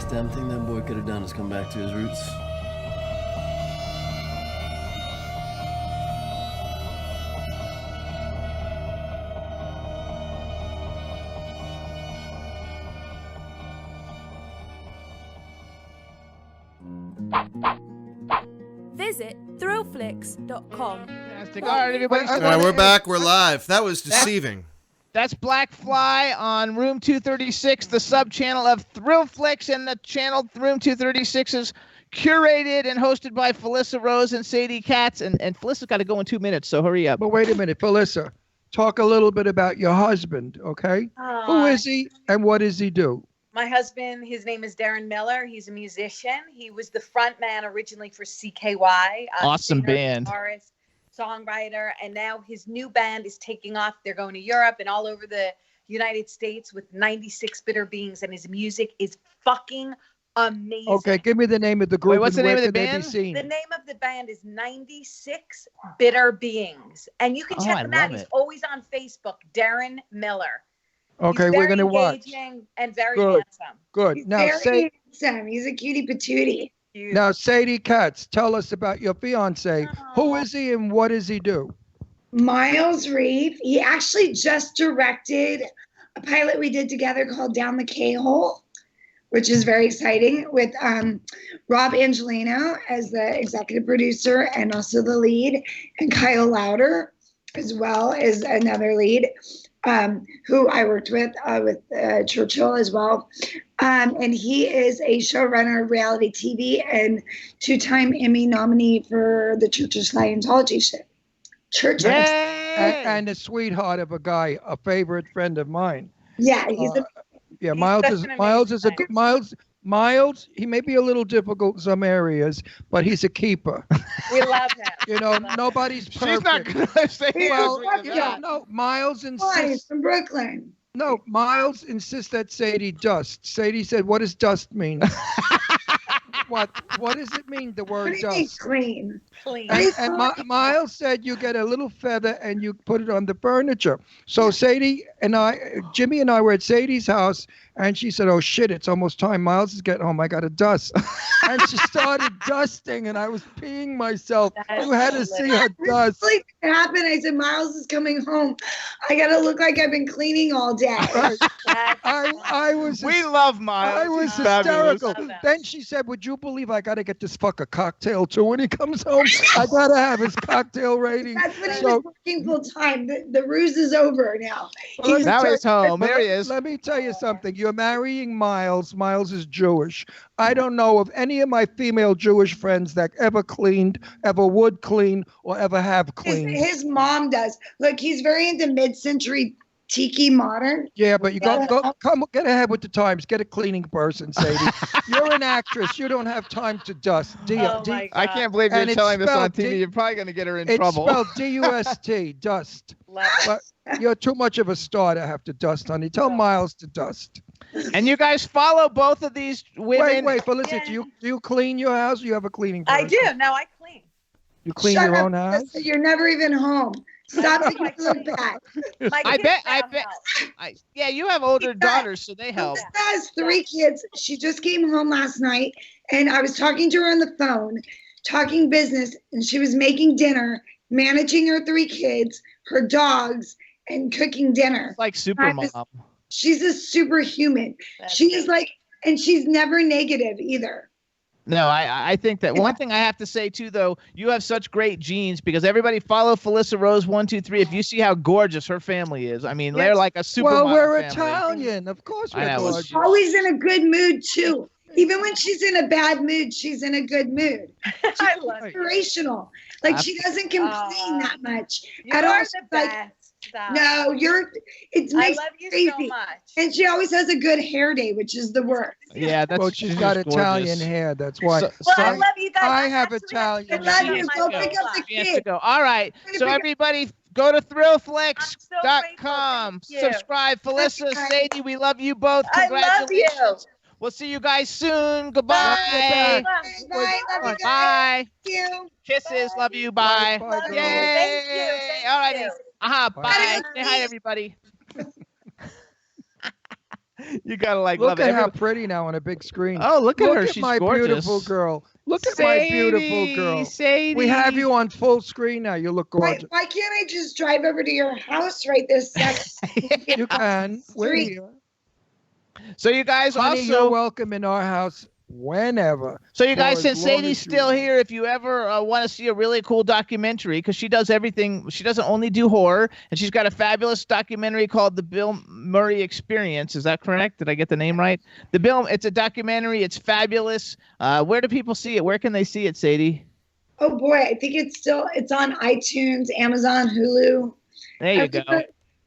Damn thing that boy could have done is come back to his roots. Visit ThrillFlix.com. Fantastic. All right, everybody. All right, we're back. We're live. That was deceiving. That's Black Fly on Room 236, the sub-channel of ThrillFlix, and the channel Room 236 is curated and hosted by Felissa Rose and Sadie Katz, and Felissa's got to go in 2 minutes, so hurry up. But wait a minute, Felissa, talk a little bit about your husband, okay? Who is he and what does he do? My husband, his name is Darren Miller. He's a musician. He was the front man originally for CKY. Awesome singer, band. Guitarist, songwriter, and now his new band is taking off. They're going to Europe and all over the United States with 96 Bitter Beings, and his music is fucking amazing. Okay, give me the name of the group. Wait, what's the and name where of the could they band? be seen? The name of the band is 96 Bitter Beings, and you can check him out. He's always on Facebook, Darren Miller. Okay, we're going to watch. And very Good. handsome. Good. He's Now, very handsome. He's a cutie patootie. Now, Sadie Katz, tell us about your fiance. Who is he and what does he do? Miles Reeve. He actually just directed a pilot we did together called Down the K-Hole, which is very exciting, with Rob Angelino as the executive producer and also the lead, and Kyle Lauder as well as another lead, who I worked with Churchill as well. And he is a showrunner of reality TV and 2-time Emmy nominee for the Churchill Scientology show. Churchill. And a sweetheart of a guy, a favorite friend of mine. Yeah, he's Miles is a Miles, he may be a little difficult in some areas, but he's a keeper. We love him. You know, nobody's perfect. She's not gonna say Well, anything to that. no, Miles Why? He's insists. from Brooklyn. No, Miles insists that Sadie dust. Sadie said, "What does dust mean?" What does it mean? The What word do you mean dust. clean? Clean. And Miles said you get a little feather and you put it on the furniture. So Sadie and Jimmy and I were at Sadie's house, and she said, "Oh shit, it's almost time. Miles is getting home. I got to dust." And she started dusting, and I was peeing myself. That's You had to see her dust. Like it happened. I said, Miles is coming home. I gotta look like I've been cleaning all day. Right. That's I was. We love Miles. I was He's fabulous. hysterical. Love that. Then she said, "Would you believe I got to get this fucker cocktail too when he comes home? I got to have his cocktail rating." That's what he So- was working full time. The ruse is over now. Well, let me Now tell he's you- home. There he is. Let me tell you something. You're marrying Miles. Miles is Jewish. I don't know of any of my female Jewish friends that ever cleaned, ever would clean, or ever have cleaned. His mom does. Look, he's very into mid-century tiki modern. Yeah, but you go come get ahead with the times. Get a cleaning person, Sadie. You're an actress. You don't have time to dust. Oh my God. I can't believe you're And it's telling this on spelled TV. D- You're probably gonna get her in It's trouble. spelled D-U-S-T, dust. Love it. But you're too much of a star to have to dust, honey. Tell Miles to dust. And you guys follow both of these women. Wait, Felicity, do you clean your house or you have a cleaning person? I do. No, I clean. You clean Shut your up, own house? Melissa, you're never even home. Stop making me look bad. My I kids bet. don't help. Yeah, you have older Yeah. daughters, so they help. Melissa has 3 kids. She just came home last night, and I was talking to her on the phone, talking business, and she was making dinner, managing her 3 kids, her dogs, and cooking dinner. Like super mom. She's a superhuman. That's She is good. like, and she's never negative either. No, I think that one thing I have to say too, though, you have such great genes because everybody follow Felissa Rose 123. If you see how gorgeous her family is, I mean, they're like a super. Well, we're family. Italian. Of course I we're know. gorgeous. Always in a good mood too. Even when she's in a bad mood, she's in a good mood. I love it. Inspirational. Like she doesn't complain Aw. that much. You I don't are the like. best. Stop. No, it I makes love me you crazy. so much. And she always has a good hair day, which is the worst. Yeah, that's. Well, she's got gorgeous. Italian hair. That's why. So- Well, I so- love you guys. I have actually Italian. I to love go you. to Go my pick up book the She has to kid. go. All right. I'm gonna So pick up- everybody, go to ThrillFlix.com. I'm so grateful. Thank you. Subscribe, Felissa, Bye. Sadie. We love you both. I love you. Congratulations. We'll see you guys soon. Goodbye. Bye. Love you guys. Bye. Thank you. Kisses. Love you. Bye. Bye, Love girls. you. Thank you. Thank All righty. you. Bye. Bye. Say hi, everybody. You gotta love Look it. at how pretty now on a big screen. Oh, look at her. At She's my gorgeous. beautiful girl. Look at my beautiful girl. Sadie. We have you on full screen now. You look Why, gorgeous. why can't I just drive over to your house right this second? You can. We're Street. here. So you guys Honey, you're also. welcome in our house whenever. So you for guys, as since long Sadie's as you still want. here, if you ever want to see a really cool documentary, because she does everything, she doesn't only do horror, and she's got a fabulous documentary called The Bill Murray Experience. Is that correct? Did I get the name right? It's a documentary. It's fabulous. Where do people see it? Where can they see it, Sadie? Oh boy, I think it's on iTunes, Amazon, Hulu. There you go.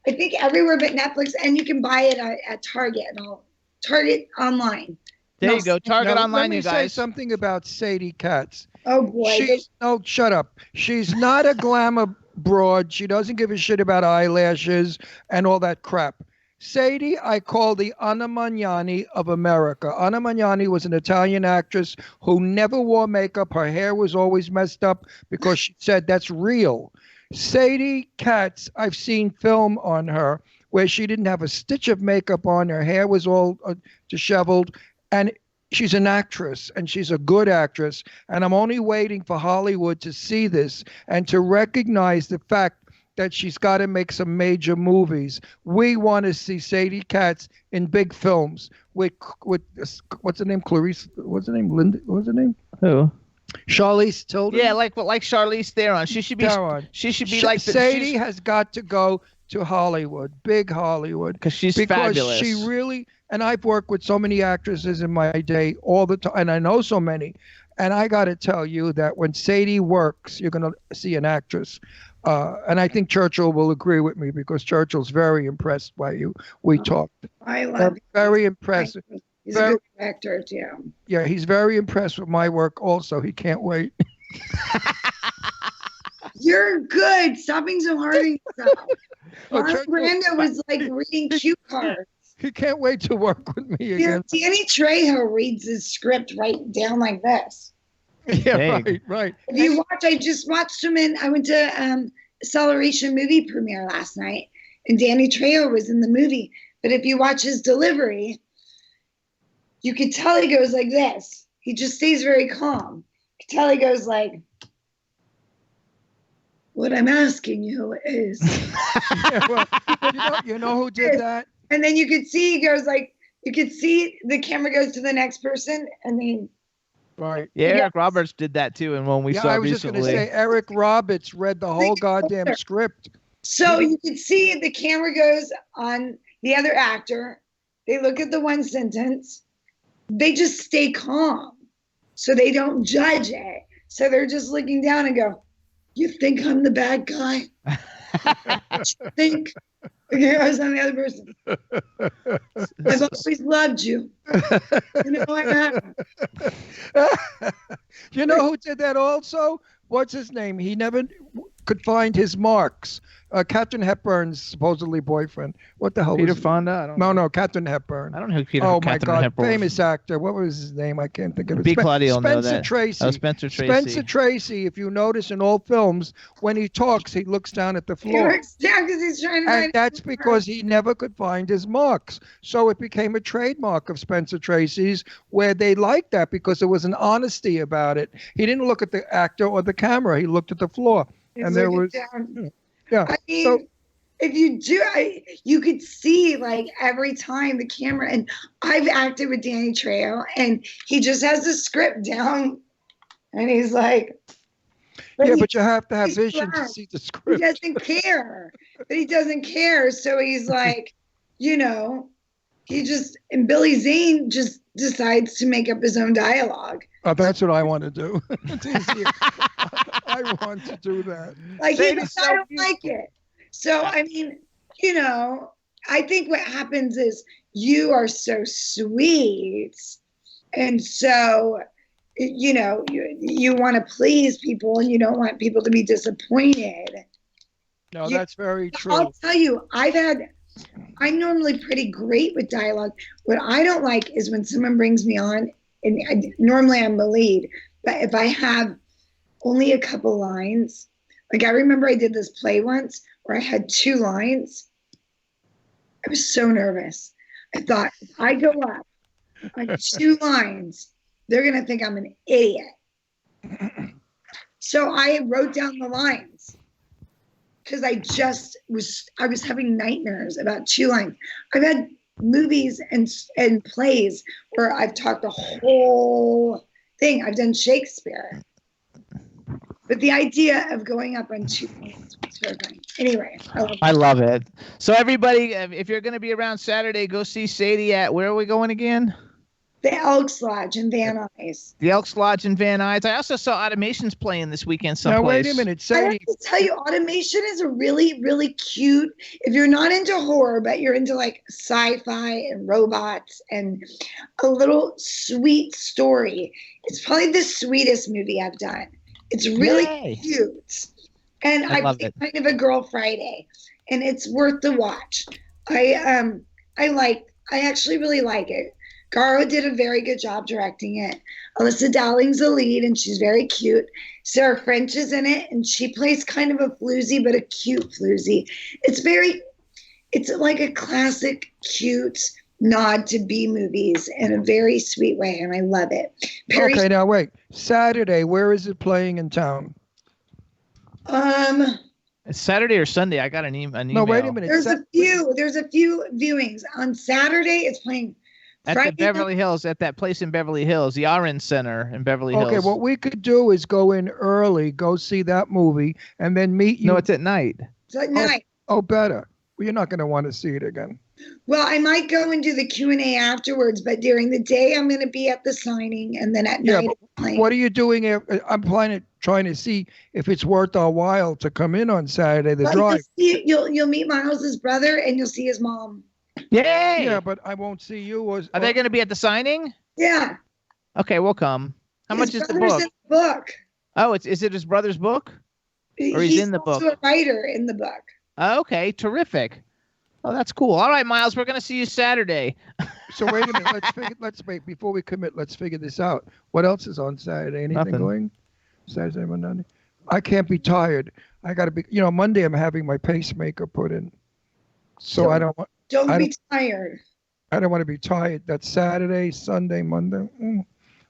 I think everywhere but Netflix, and you can buy it at Target and all. Target online. There you go. Target Now, online, let me you say guys. something about Sadie Katz. Oh boy. Shut up. She's not a glamour broad. She doesn't give a shit about eyelashes and all that crap. Sadie, I call the Anna Magnani of America. Anna Magnani was an Italian actress who never wore makeup. Her hair was always messed up because she said that's real. Sadie Katz, I've seen film on her where she didn't have a stitch of makeup on. Her hair was all disheveled. And she's an actress, and she's a good actress. And I'm only waiting for Hollywood to see this and to recognize the fact that she's got to make some major movies. We want to see Sadie Katz in big films with what's her name? Clarice? What's her name? Linda? What's her name? Who? Charlize Tilden? Yeah, like Charlize Theron. She should be. Theron. She should be like Sadie has got to go to Hollywood, big Hollywood, because she's because fabulous. she really. And I've worked with so many actresses in my day all the time, and I know so many. And I got to tell you that when Sadie works, you're going to see an actress. And I think Churchill will agree with me because Churchill's very impressed by you. We talked. I love Very impressive. He's a good actor too. Yeah, he's very impressed with my work also. He can't wait. You're good. Stop being so hard on yourself. Okay. Brando was like reading cue cards. He can't wait to work with me again. Danny Trejo reads his script right down like this. Yeah, right. If you watch, I just watched him I went to Acceleration movie premiere last night, and Danny Trejo was in the movie. But if you watch his delivery, you could tell he goes like this. He just stays very calm. You can tell he goes like, what I'm asking you is. Yeah, well, you know who did that? And then you could see he goes like, you could see the camera goes to the next person, and then. Right. Yeah, Eric Roberts did that too, and when we saw I was recently. just going to say, Eric Roberts read the whole goddamn script. So you could see the camera goes on the other actor. They look at the one sentence. They just stay calm, so they don't judge it. So they're just looking down and go, "You think I'm the bad guy? You think?" Okay, I was on the other person. I've always loved you. You know I have. You know who did that also? What's his name? He never could find his marks. Captain Hepburn's supposedly boyfriend. What the hell Peter was it? Fonda? I don't know. No, Captain Hepburn. I don't know who Peter Oh my Catherine God, Hepburn was. famous actor. What was his name? I can't think of it. B. Claudio will know Spencer that. Tracy. Oh, Spencer Tracy. Spencer Tracy, if you notice in all films, when he talks, he looks down at the He floor. looks down because he's trying to And find. that's because he never could find his marks. So it became a trademark of Spencer Tracy's where they liked that because there was an honesty about it. He didn't look at the actor or the camera. He looked at the floor. He's And there looking was, down. yeah. I mean, So, if you do, you could see like every time the camera, and I've acted with Danny Trejo, and he just has the script down, and he's like, yeah, but you have to have he's vision to smart. see the He script. doesn't care, but he doesn't care. So he's like, you know, and Billy Zane just decides to make up his own dialogue. Oh, that's what I want to do. It's easier. I want to do that. Like, Zane I is so don't like it. So, I mean, you know, I think what happens is you are so sweet. And so, you know, you want to please people and you don't want people to be disappointed. No, that's very true. I'll tell you, I'm normally pretty great with dialogue. What I don't like is when someone brings me on, and normally I'm the lead, but if I have only a couple lines, like I remember I did this play once where I had 2 lines. I was so nervous. I thought, if I go up on 2 lines, they're going to think I'm an idiot. So I wrote down the lines because I was having nightmares about 2 lines. I've had movies and plays where I've talked the whole thing. I've done Shakespeare. But the idea of going up on 2 lines was terrifying. Anyway, I love it. So everybody, if you're going to be around Saturday, go see Sadie at, where are we going again? The Elks Lodge in Van Nuys. The Elks Lodge in Van Nuys. I also saw Automations playing this weekend Now, someplace. wait a minute. I have Sadie, to tell you, Automation is a really, really cute, if you're not into horror, but you're into like sci-fi and robots and a little sweet story, it's probably the sweetest movie I've done. It's really Yay. cute. And I I love play it. kind of a Girl Friday, and it's worth the watch. I actually really like it. Garo did a very good job directing it. Alyssa Dowling's the lead, and she's very cute. Sarah French is in it, and she plays kind of a floozy, but a cute floozy. It's like a classic, cute nod to B movies in a very sweet way, and I love it. okay, now wait. Saturday, where is it playing in town? It's Saturday or Sunday. I got an email. No, wait a minute. There's a few viewings. On Saturday, it's playing At Friday the Beverly Hills, at that place in Beverly Hills, the RN Center in Beverly Hills. Okay, what we could do is go in early, go see that movie, and then meet you. No, it's at night. It's at night. Oh, better. Well, you're not going to want to see it again. Well, I might go and do the Q&A afterwards, but during the day, I'm going to be at the signing, and then at night, it's playing. What are you doing? I'm trying to see if it's worth our while to come in on Saturday, the Well, drive. you'll meet Miles's brother, and you'll see his mom. Yay! Yeah, but I won't see you. Are they going to be at the signing? Yeah. Okay, we'll come. How much is the brother's book? in the book. Oh, is it his brother's book? Or he's in the book? also a writer in the book. Okay, terrific. Oh, that's cool. All right, Miles, we're going to see you Saturday. So wait a minute. Let's wait before we commit. Let's figure this out. What else is on Saturday? Anything Nothing. going? Saturday, Monday. I can't be tired. I got to be. Monday I'm having my pacemaker put in. So I don't want. Don't be tired. I don't want to be tired. That's Saturday, Sunday, Monday.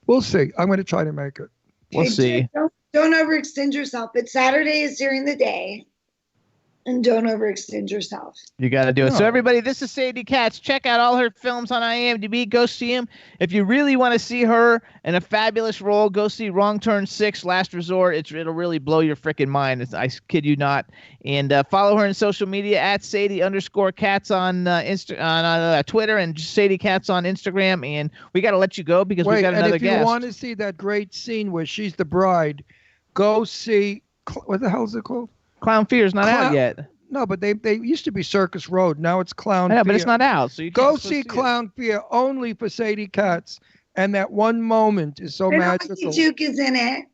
We'll see. I'm going to try to make it. We'll see. Don't overextend yourself. But Saturday is during the day. And don't overextend yourself. You got to do it. No. So, everybody, this is Sadie Katz. Check out all her films on IMDb. Go see them. If you really want to see her in a fabulous role, go see Wrong Turn 6, Last Resort. It'll really blow your freaking mind. I kid you not. And follow her on social media at Sadie_Katz on Twitter and Sadie Katz on Instagram. And we got to let you go because we got another guest. If you want to see that great scene where she's the bride, go see, what the hell is it called? Clown Fear's not out yet. No, but they used to be Circus Road. Now it's Clown Fear. Yeah, but it's not out. So you go can't see it. Clown Fear only for Sadie Katz. And that one moment is so magical. Duke is in it.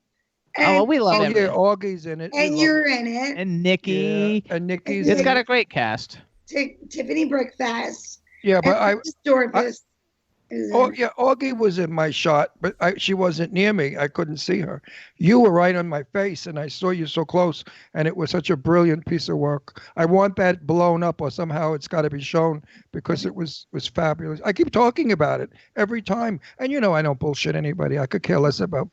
And, we love it. Yeah, Augie's in it. And you're in it. And Nikki. Yeah, and Nikki's It's got a great cast. Tiffany Brickfast. Yeah, but Augie was in my shot, but she wasn't near me. I couldn't see her. You were right on my face, and I saw you so close, and it was such a brilliant piece of work. I want that blown up, or somehow it's got to be shown because it was fabulous. I keep talking about it every time, and I don't bullshit anybody. I could care less about,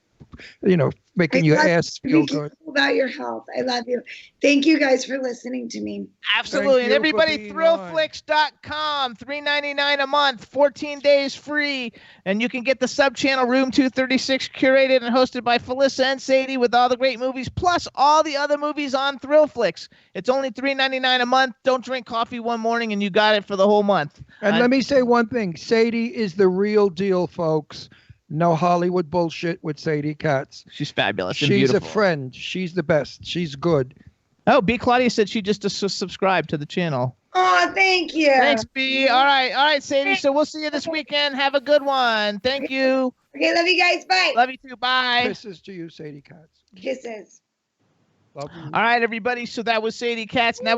making your ass feel good. About your health. I love you. Thank you guys for listening to me. Absolutely. And everybody, ThrillFlix.com, $3.99 a month, 14 days free. And you can get the sub-channel Room 236 curated and hosted by Felissa and Sadie with all the great movies, plus all the other movies on ThrillFlix. It's only $3.99 a month. Don't drink coffee one morning and you got it for the whole month. And let me say one thing. Sadie is the real deal, folks. No Hollywood bullshit with Sadie Katz. She's fabulous. She's and beautiful. a friend. She's the best. She's good. Oh, B. Claudia said she just subscribed to the channel. Oh, thank you. Thanks, B. All right, Sadie. So we'll see you this weekend. Have a good one. Thank you. Okay, love you guys. Bye. Love you too. Bye. Kisses to you, Sadie Katz. Kisses. Love you. All right, everybody. So that was Sadie Katz. Now we